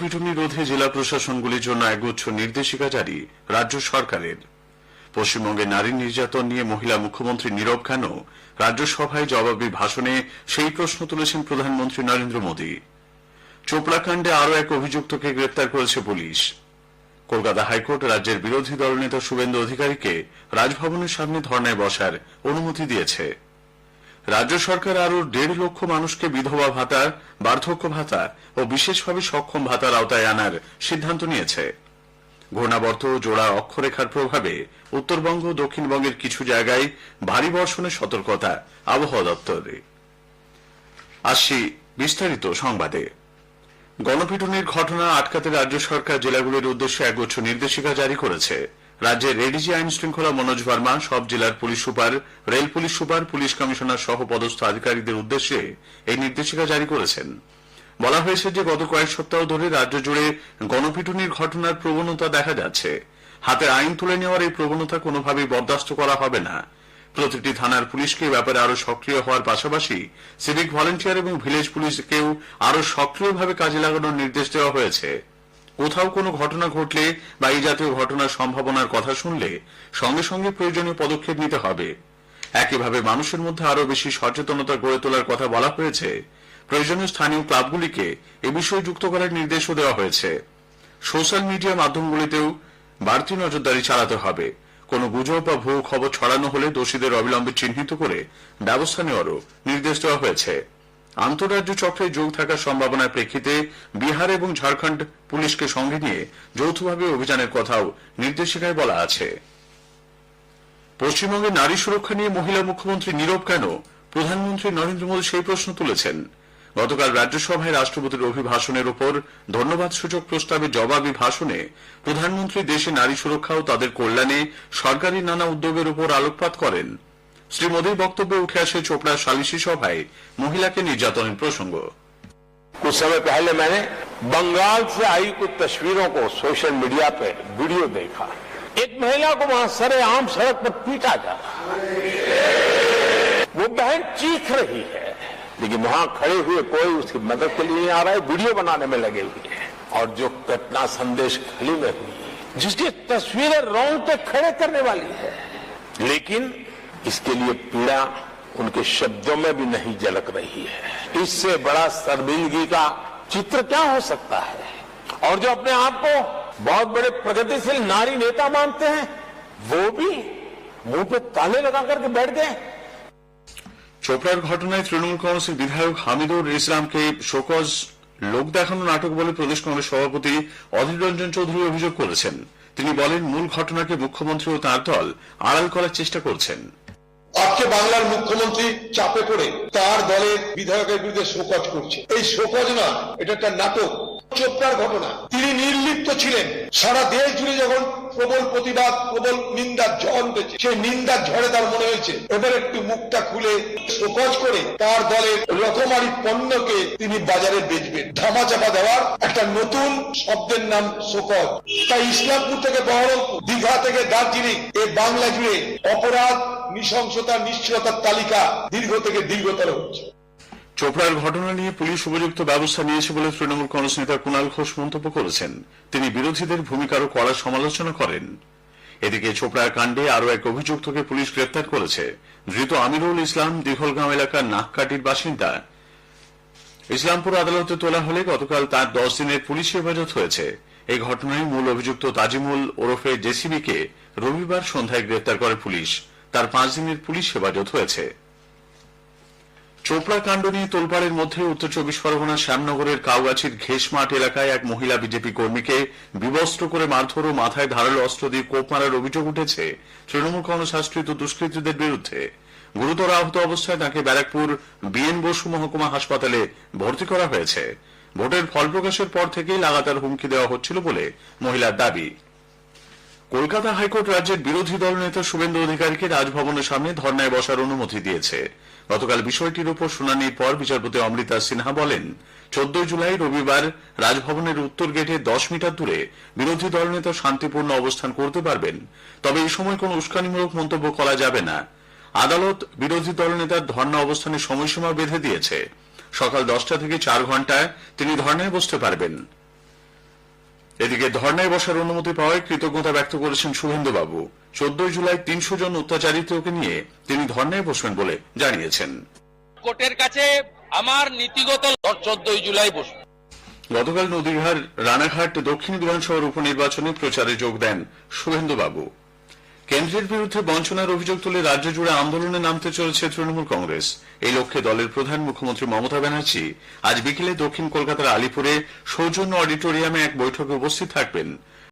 গণপিটুনি রোধে জেলা প্রশাসনগুলির জন্য একগুচ্ছ নির্দেশিকা জারি রাজ্য সরকারের। পশ্চিমবঙ্গে নারী নির্যাতন নিয়ে মহিলা মুখ্যমন্ত্রী নীরব কেন? রাজ্যসভায় জবাবি ভাষণে সেই প্রশ্ন তুলেছেন প্রধানমন্ত্রী নরেন্দ্র মোদী। চোপড়া কাণ্ডে আরও এক অভিযুক্তকে গ্রেপ্তার করেছে পুলিশ। কলকাতা হাইকোর্ট রাজ্যের বিরোধী দলনেতা শুভেন্দু অধিকারীকে রাজভবনের সামনে ধর্নায় বসার অনুমতি দিয়েছে। রাজ্য সরকার আরও 1.5 লক্ষ মানুষকে বিধবা ভাতা, বার্ধক্য ভাতা ও বিশেষভাবে সক্ষম ভাতার আওতায় আনার সিদ্ধান্ত নিয়েছে। ঘূর্ণাবর্ত জোড়া অক্ষরেখার প্রভাবে উত্তরবঙ্গ ও দক্ষিণবঙ্গের কিছু জায়গায় ভারী বর্ষণের সতর্কতা আবহাওয়া দপ্তরে। আসছি বিস্তারিত সংবাদে। গণপিটুনির ঘটনা আটকাতে রাজ্য সরকার জেলাগুলির উদ্দেশ্যে একগুচ্ছ নির্দেশিকা জারি করেছে। রাজ্যের এডিজি আইন শৃঙ্খলা মনোজ ভার্মা সব জেলার police super, rail police super, police commissioner সহ পদস্থ আধিকারিকদের উদ্দেশ্যে এই নির্দেশিকা জারি করেছেন। বলা হয়েছে যে গত কয়েক সপ্তাহ ধরে রাজ্য জুড়ে গণপিটুনির ঘটনার প্রবণতা দেখা যাচ্ছে। হাতে আইন তুলে নেওয়ার এই প্রবণতা কোনোভাবেই বরদাস্ত করা হবে না। প্রতিটি থানার পুলিশকে ব্যাপারে আরো সক্রিয় হওয়ার পাশাপাশি সিভিক ভলেন্টিয়ার এবং ভিলেজ পুলিশকেও আরো সক্রিয়ভাবে কাজে লাগানোর নির্দেশ দেওয়া হয়েছে। কোথাও কোনো ঘটনা ঘটলে বা এই জাতীয় ঘটনার সম্ভাবনার কথা শুনলে সঙ্গে সঙ্গে প্রয়োজনীয় পদক্ষেপ নিতে হবে। একইভাবে মানুষের মধ্যে আরো বেশি সচেতনতা গড়ে তোলার কথা বলা হয়েছে। প্রয়োজনীয় স্থানীয় ক্লাবগুলিকে এ বিষয়ে যুক্ত করার নির্দেশও দেওয়া হয়েছে। সোশ্যাল মিডিয়া মাধ্যমগুলিতেও বাড়তি নজরদারি চালাতে হবে। কোনো গুজব বা ভুয়ো খবর ছড়ানো হলে দোষীদের অবিলম্বে চিহ্নিত করে ব্যবস্থা নেওয়ারও নির্দেশ দেওয়া হয়েছে। আন্তঃরাজ্য চক্রে যোগ থাকার সম্ভাবনার প্রেক্ষিতে বিহার এবং ঝাড়খণ্ড পুলিশকে সঙ্গে নিয়ে যৌথভাবে অভিযানের কথাও নির্দেশিকায় বলা আছে। পশ্চিমবঙ্গে নারী সুরক্ষা নিয়ে মহিলা মুখ্যমন্ত্রী নীরব কেন? প্রধানমন্ত্রী নরেন্দ্র মোদী সেই প্রশ্ন তুলেছেন। গতকাল রাজ্যসভায় রাষ্ট্রপতির অভিভাষণের উপর ধন্যবাদ সূচক প্রস্তাবে জবাবি ভাষণে প্রধানমন্ত্রী দেশে নারী সুরক্ষা ও তাদের কল্যাণে সরকারি নানা উদ্যোগের উপর আলোকপাত করেন। শ্রী মোদীর বক্তব্যে উঠে আসে চোপড়া সালিসি সভায় মহিলাকে নির্যাতনের প্রসঙ্গ। कुछ समय पहले मैंने बंगाल से आई कुछ तस्वीरों को सोशल मीडिया पे वीडियो देखा। एक महिला को वहां सरेआम सड़क पर पीटा जा रहा है। वो बहन चीख रही है, लेकिन वहां खड़े हुए कोई उसकी मदद के लिए नहीं आ रहा है, वीडियो बनाने में लगे हुए हैं। और जो घटना संदेश खली में हुई, जिसकी तस्वीरें रोंगटे खड़े करने वाली है, लेकिन इसके लिए पीड़ा उनके शब्दों में भी नहीं झलक रही है। इससे बड़ा शर्मिंदगी का चित्र क्या हो सकता है? और जो अपने आप को बहुत बड़े प्रगतिशील नारी नेता मानते हैं, वो भी मुंह पे ताले लगा करके बैठ गए। চোপড়ার ঘটনায় তৃণমূল কংগ্রেসের বিধায়ক হামিদুর ইসলামকে শোকজ লোক দেখানো নাটক বলে প্রদেশ কংগ্রেস সভাপতি অধীর রঞ্জন চৌধুরী অভিযোগ করেছেন। তিনি বলেন, মূল ঘটনাকে মুখ্যমন্ত্রী ও তাঁর দল আড়াল করার চেষ্টা করছেন। আজকে বাংলার মুখ্যমন্ত্রী চাপে পড়ে তার দলের বিধায়কের বিরুদ্ধে শোকজ করছে। এই শোকজ না, এটা একটা নাটক। চোপড়ার ঘটনা, তিনি নির্লিপ্ত ছিলেন। সারা দেশ জুড়ে যখন প্রবল প্রতিবাদ, প্রবল নিন্দার ঝড় উঠেছে, সেই নিন্দার ঝড়ে তার মনে হয়েছে এবার একটু মুখটা খুলে শোকজ করে তার দলের রকমারি পণ্যকে তিনি বাজারে বেচবেন। ধামাচাপা দেওয়ার একটা নতুন শব্দের নাম শোকজ। তাই ইসলামপুর থেকে বহরমপুর, দীঘা থেকে দার্জিলিং, এই বাংলা জুড়ে অপরাধ, নৃশংসতা, নিশ্চয়তার তালিকা দীর্ঘ থেকে দীর্ঘতর হচ্ছে। চোপড়ার ঘটনা নিয়ে পুলিশ উপযুক্ত ব্যবস্থা নিয়েছে বলে তৃণমূল কংগ্রেস নেতা কুণাল ঘোষ মন্তব্য করেছেন। তিনি বিরোধীদের ভূমিকারও কড়া সমালোচনা করেন। এদিকে চোপড়ার কাণ্ডে আরও এক অভিযুক্তকে পুলিশ গ্রেপ্তার করেছে। ধৃত আমিরুল ইসলাম দিঘলগাঁও এলাকার নাককাটির বাসিন্দা। ইসলামপুর আদালতে তোলা হলে গতকাল তার 10 দিনের পুলিশি হেফাজত হয়েছে। এই ঘটনায় মূল অভিযুক্ত তাজিমুল ওরফে জেসিবিকে রবিবার সন্ধ্যায় গ্রেপ্তার করে পুলিশ। তার 5 দিনের পুলিশ হেফাজত হয়েছে। চোপড়া কাণ্ড নিয়ে তোলপাড়ের মধ্যে উত্তর 24 পরগনার শ্যামনগরের কাউগাছির ঘেষমাঠ এলাকায় এক মহিলা বিজেপি কর্মীকে বিবস্ত্র করে মারধর ও মাথায় ধারালো অস্ত্র দিয়ে কোপ মারার অভিযোগ উঠেছে তৃণমূল কংগ্রেস আশ্রিত দুষ্কৃতীদের বিরুদ্ধে। গুরুতর আহত অবস্থায় তাঁকে ব্যারাকপুর বিএন বসু মহকুমা হাসপাতালে ভর্তি করা হয়েছে। ভোটের ফল প্রকাশের পর থেকেই লাগাতার হুমকি দেওয়া হচ্ছিল বলে মহিলার দাবি। কলকাতা হাইকোর্ট রাজ্যের বিরোধী দল নেতা শুভেন্দু অধিকারীকে রাজভবনের সামনে ধর্নায় বসার অনুমতি দিয়েছে। গতকাল বিষয়টির উপর শুনানির পর বিচারপতি অমৃতা সিনহা বলেন, 14 জুলাই রবিবার রাজভবনের উত্তর গেটে 10 মিটার দূরে বিরোধী দলনেতা শান্তিপূর্ণ অবস্থান করতে পারবেন, তবে এই সময় কোনো উস্কানিমূলক মন্তব্য করা যাবে না। আদালত বিরোধী দলনেতার ধর্ণা অবস্থানের সময়সীমা বেঁধে দিয়েছে। সকাল 10টা থেকে 4 ঘণ্টায় তিনি ধর্নায় বসতে পারবেন। এদিকে ধর্নায় বসার অনুমতি পাওয়ায় কৃতজ্ঞতা ব্যক্ত করেছেন শুভেন্দুবাবু। 14 জুলাই 300 জন অত্যাচারিতকে নিয়ে তিনি ধর্নায় বসবেন বলে জানিয়েছেন। কোর্টের কাছে আমার নীতিগত 14 জুলাই বসব। গতকাল নদীরহাট রানাঘাট দক্ষিণ বিধানসভার উপনির্বাচনে প্রচারে যোগ দেন শুভেন্দুবাবু। কেন্দ্রের বিরুদ্ধে বঞ্চনার অভিযোগ তুলে রাজ্য জুড়ে আন্দোলনে নামতে চলেছে তৃণমূল কংগ্রেস। এই লক্ষ্যে দলের প্রধান মুখ্যমন্ত্রী মমতা ব্যানার্জি আজ বিকেলে দক্ষিণ কলকাতার আলিপুরে সৌজন্য অডিটোরিয়ামে এক বৈঠকে উপস্থিত থাকবেন।